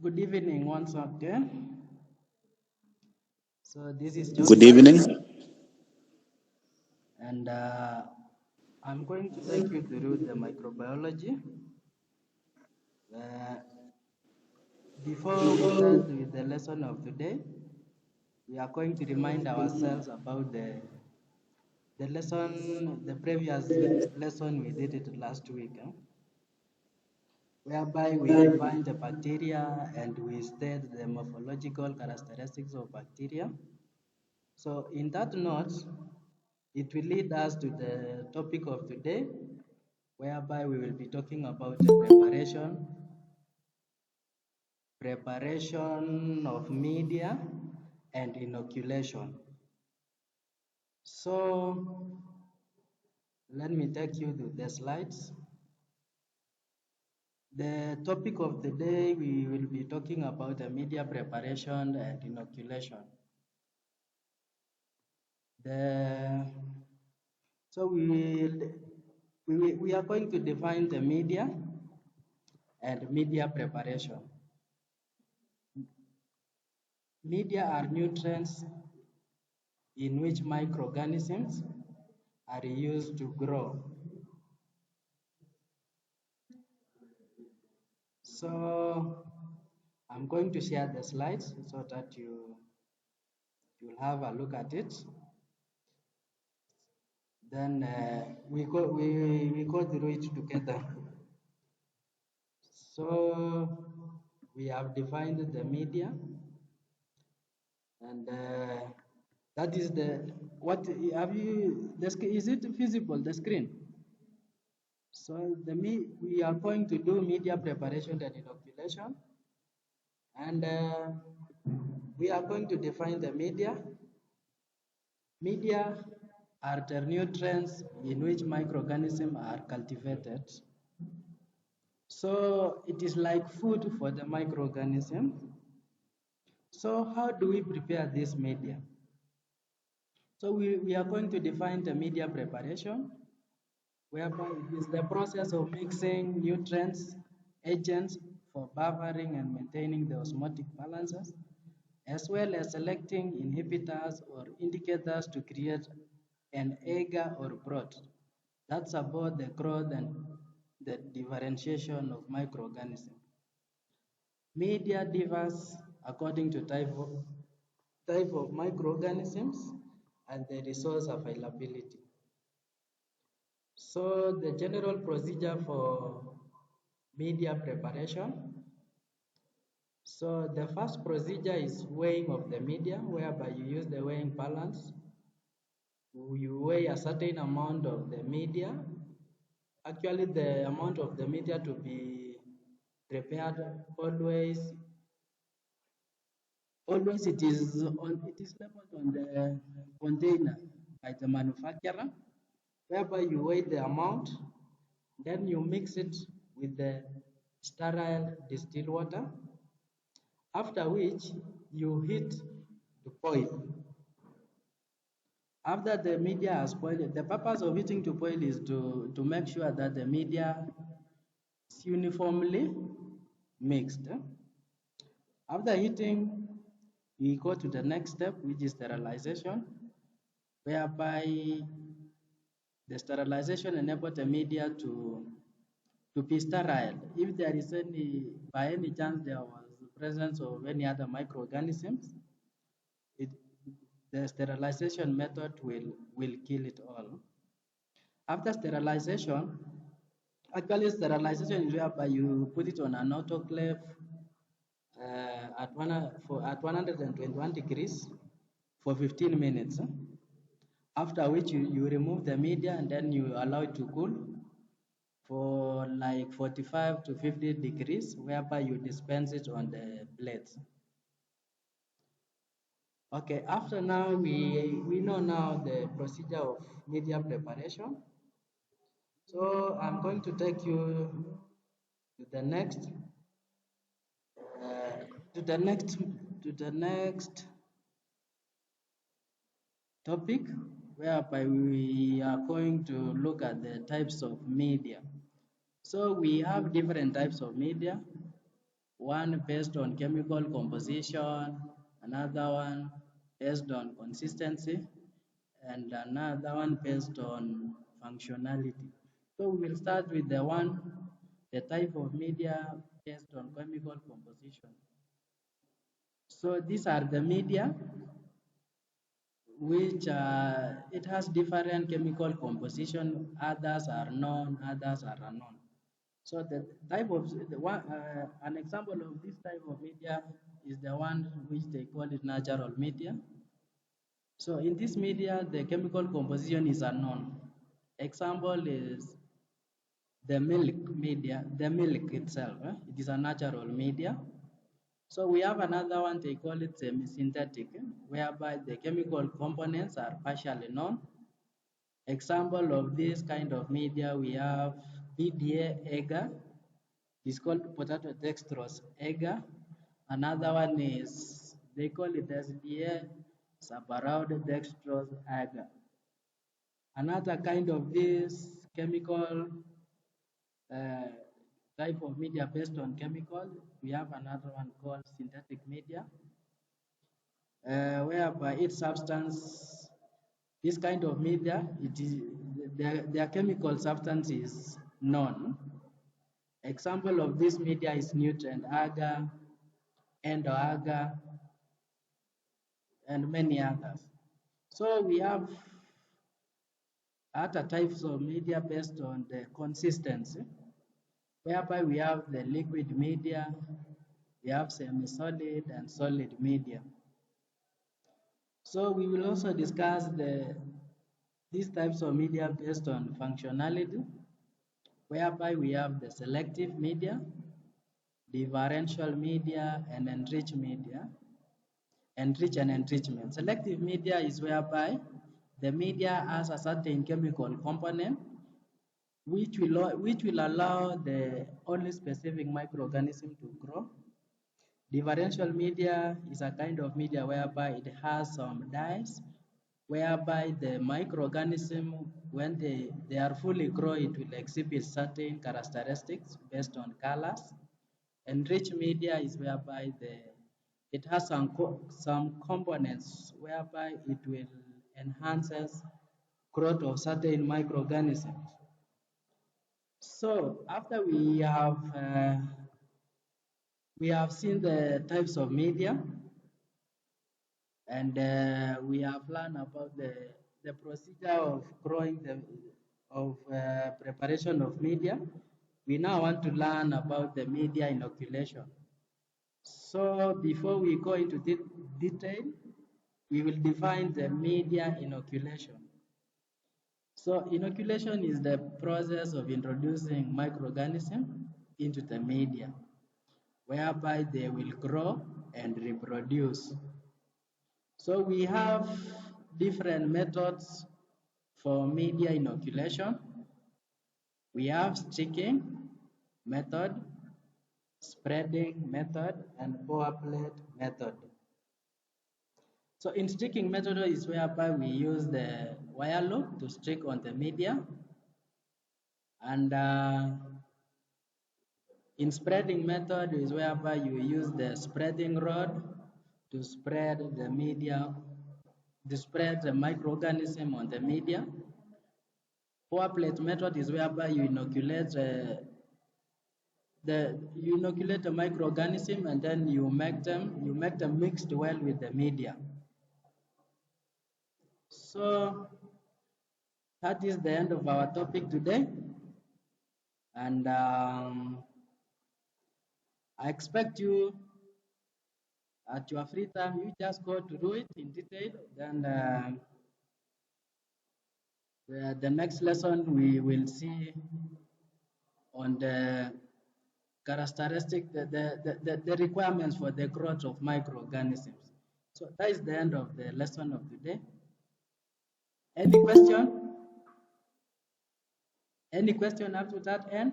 Good evening once again. So this is Good Josphat, evening. and I'm going to take you through the microbiology. Uh, Before we start with the lesson of today, we are going to remind ourselves about the previous lesson we did it last week, whereby we defined the bacteria and we stated the morphological characteristics of bacteria. So in that note, it will lead us to the topic of today, whereby we will be talking about the preparation of media and inoculation. So let me take you to the slides. The topic of the day, we will be talking about the media preparation and inoculation. The, so we are going to define the media and media preparation. Media are nutrients in which microorganisms are used to grow. So I'm going to share the slides so that you'll have a look at it. Then we go through it together. So we have defined the media, and that is the what have you? Is it visible the screen? So we are going to do media preparation and inoculation, and we are going to define the media. Media are the nutrients in which microorganisms are cultivated. So it is like food for the microorganism. So how do we prepare this media? So we are going to define the media preparation, whereby it is the process of mixing nutrients, agents for buffering and maintaining the osmotic balances, as well as selecting inhibitors or indicators to create an agar or broth. That's about the growth and the differentiation of microorganisms. Media differs according to type of microorganisms and the resource availability. So the general procedure for media preparation. So the first procedure is weighing of the media, whereby you use the weighing balance. You weigh a certain amount of the media. Actually, the amount of the media to be prepared always it is labeled on the container by the manufacturer, whereby you weigh the amount, then you mix it with the sterile distilled water, after which you heat to boil. After the media has boiled, the purpose of heating to boil is to make sure that the media is uniformly mixed. After heating, we go to the next step, which is sterilization, whereby the sterilization enables the media to be sterile. If there is by any chance there was the presence of any other microorganisms, it, the sterilization method will kill it all. After sterilization, actually sterilization is whereby you put it on an autoclave at 121 degrees for 15 minutes. After which you remove the media and then you allow it to cool for like 45 to 50 degrees, whereby you dispense it on the plates. Okay, after now we know now the procedure of media preparation. So I'm going to take you to the next uh, to the next to the next topic, whereby we are going to look at the types of media. So we have different types of media. one based on chemical composition, another one based on consistency, and another one based on functionality. So we will start with the type of media based on chemical composition. So these are the media which it has different chemical composition. Others are known, others are unknown. So the type of the one, an example of this type of media is the one which they call it natural media. So in this media, the chemical composition is unknown. Example is the milk media, the milk itself. It is a natural media. So we have another one, they call it semi-synthetic, whereby the chemical components are partially known. Example of this kind of media, we have BDA agar, it's called potato dextrose agar. Another one is, they call it SDA, saccharide dextrose agar. Another kind of this chemical uh, type of media based on chemical, we have another one called synthetic media, whereby each substance, this kind of media, it is their chemical substance is known. Example of this media is nutrient agar, endo agar, and many others. So we have other types of media based on the consistency, whereby we have the liquid media, we have semi-solid and solid media. So we will also discuss these types of media based on functionality, whereby we have the selective media, differential media, and enriched media. Enrich and enrichment. Selective media is whereby the media has a certain chemical component which will allow the only specific microorganism to grow. Differential media is a kind of media whereby it has some dyes, whereby the microorganism, when they are fully grown, it will exhibit certain characteristics based on colors. Enriched media is whereby it has some components whereby it will enhances growth of certain microorganisms. So after we have seen the types of media, and we have learned about the procedure of growing preparation of media. We now want to learn about the media inoculation. So before we go into detail, we will define the media inoculation. So inoculation is the process of introducing microorganisms into the media, whereby they will grow and reproduce. So we have different methods for media inoculation. We have sticking method, spreading method, and pour plate method. So in sticking method is whereby we use the wire loop to stick on the media, and in spreading method is whereby you use the spreading rod to spread the media, to spread the microorganism on the media. Pour plate method is whereby you inoculate you inoculate the microorganism and then you make them mixed well with the media. So that is the end of our topic today, and I expect you at your free time, you just go to do it in detail. Then the next lesson we will see on the characteristic, the requirements for the growth of microorganisms. So that is the end of the lesson of today. Any question? Any question up to that end?